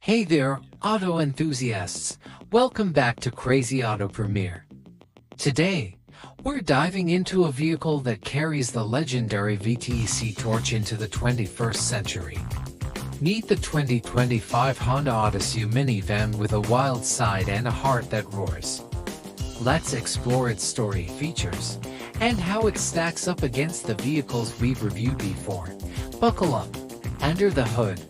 Hey there, auto enthusiasts! Welcome back to Crazy Auto Premiere. Today, we're diving into a vehicle that carries the legendary VTEC torch into the 21st century. Meet the 2025 Honda Odyssey minivan with a wild side and a heart that roars. Let's explore its story, features, and how it stacks up against the vehicles we've reviewed before. Buckle up. Under the hood,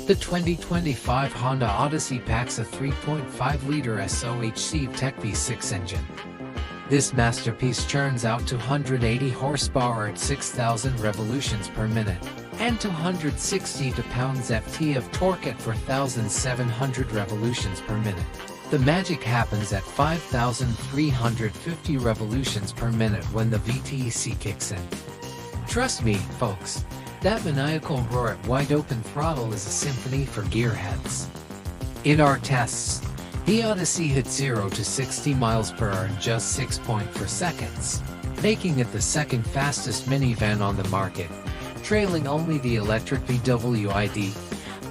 the 2025 Honda Odyssey packs a 3.5-liter SOHC VTEC V-6 engine. This masterpiece churns out 280 horsepower at 6,000 revolutions per minute, and 260 pounds-ft of torque at 4,700 revolutions per minute. The magic happens at 5,350 revolutions per minute when the VTEC kicks in. Trust me, folks, that maniacal roar at wide-open throttle is a symphony for gearheads. In our tests, the Odyssey hit 0 to 60 miles per hour in just 6.4 seconds, making it the second fastest minivan on the market, trailing only the electric VW ID.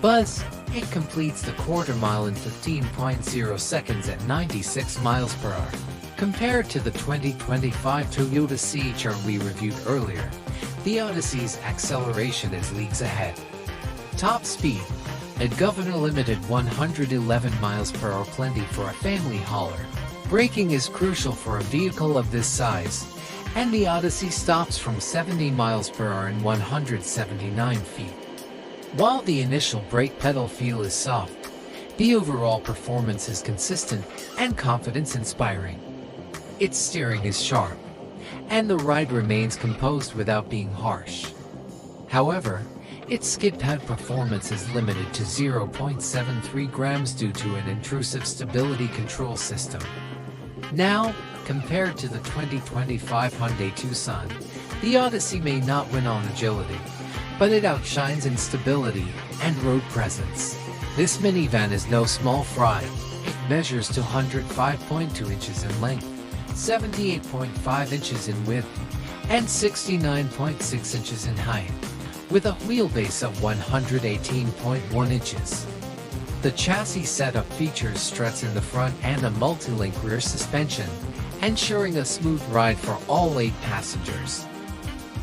Buzz, it completes the quarter mile in 15.0 seconds at 96 miles per hour. Compared to the 2025 Toyota CHR we reviewed earlier, the Odyssey's acceleration is leagues ahead. Top speed, a governor-limited 111 miles per hour, plenty for a family hauler. Braking is crucial for a vehicle of this size, and the Odyssey stops from 70 miles per hour in 179 feet. While the initial brake pedal feel is soft, the overall performance is consistent and confidence-inspiring. Its steering is sharp, and the ride remains composed without being harsh. However, its skid pad performance is limited to 0.73 grams due to an intrusive stability control system. Now, compared to the 2025 Hyundai Tucson, the Odyssey may not win on agility, but it outshines in stability and road presence. This minivan is no small fry. It measures 205.2 inches in length, 78.5 inches in width, and 69.6 inches in height, with a wheelbase of 118.1 inches. The chassis setup features struts in the front and a multi-link rear suspension, ensuring a smooth ride for all 8 passengers.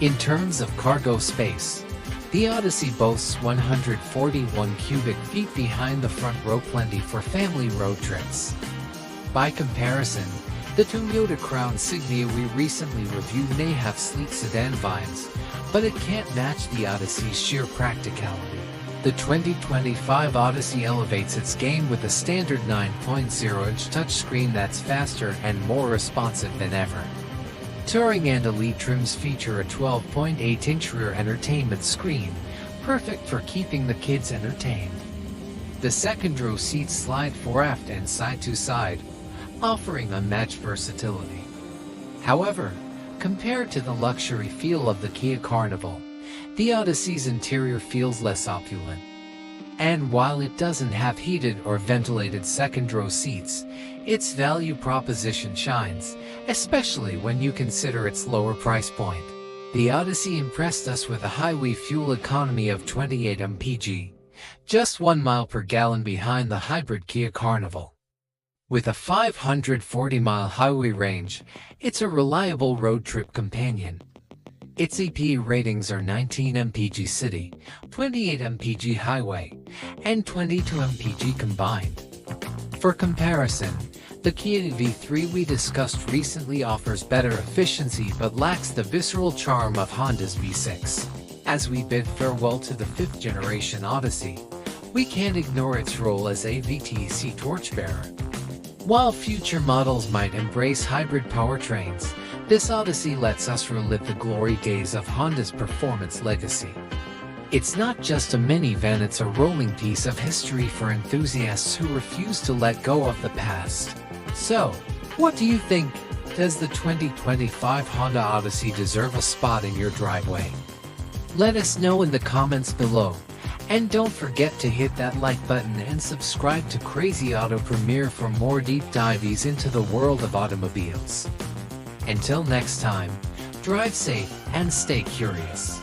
In terms of cargo space, the Odyssey boasts 141 cubic feet behind the front row, plenty for family road trips. By comparison, the Toyota Crown Signia we recently reviewed may have sleek sedan vibes, but it can't match the Odyssey's sheer practicality. The 2025 Odyssey elevates its game with a standard 9.0-inch touchscreen that's faster and more responsive than ever. Touring and Elite trims feature a 12.8-inch rear entertainment screen, perfect for keeping the kids entertained. The second-row seats slide fore-aft and side-to-side, offering unmatched versatility. However, compared to the luxury feel of the Kia Carnival, the Odyssey's interior feels less opulent. And while it doesn't have heated or ventilated second-row seats, its value proposition shines, especially when you consider its lower price point. The Odyssey impressed us with a highway fuel economy of 28 mpg, just 1 mile per gallon behind the hybrid Kia Carnival. With a 540-mile highway range, it's a reliable road trip companion. Its EPA ratings are 19 mpg city, 28 mpg highway, and 22 mpg combined. For comparison, the Kia V3 we discussed recently offers better efficiency but lacks the visceral charm of Honda's V6. As we bid farewell to the 5th-generation Odyssey, we can't ignore its role as a VTEC torchbearer. While future models might embrace hybrid powertrains, this Odyssey lets us relive the glory days of Honda's performance legacy. It's not just a minivan, it's a rolling piece of history for enthusiasts who refuse to let go of the past. So, what do you think? Does the 2025 Honda Odyssey deserve a spot in your driveway? Let us know in the comments below. And don't forget to hit that like button and subscribe to Crazy Auto Premiere for more deep dives into the world of automobiles. Until next time, drive safe and stay curious.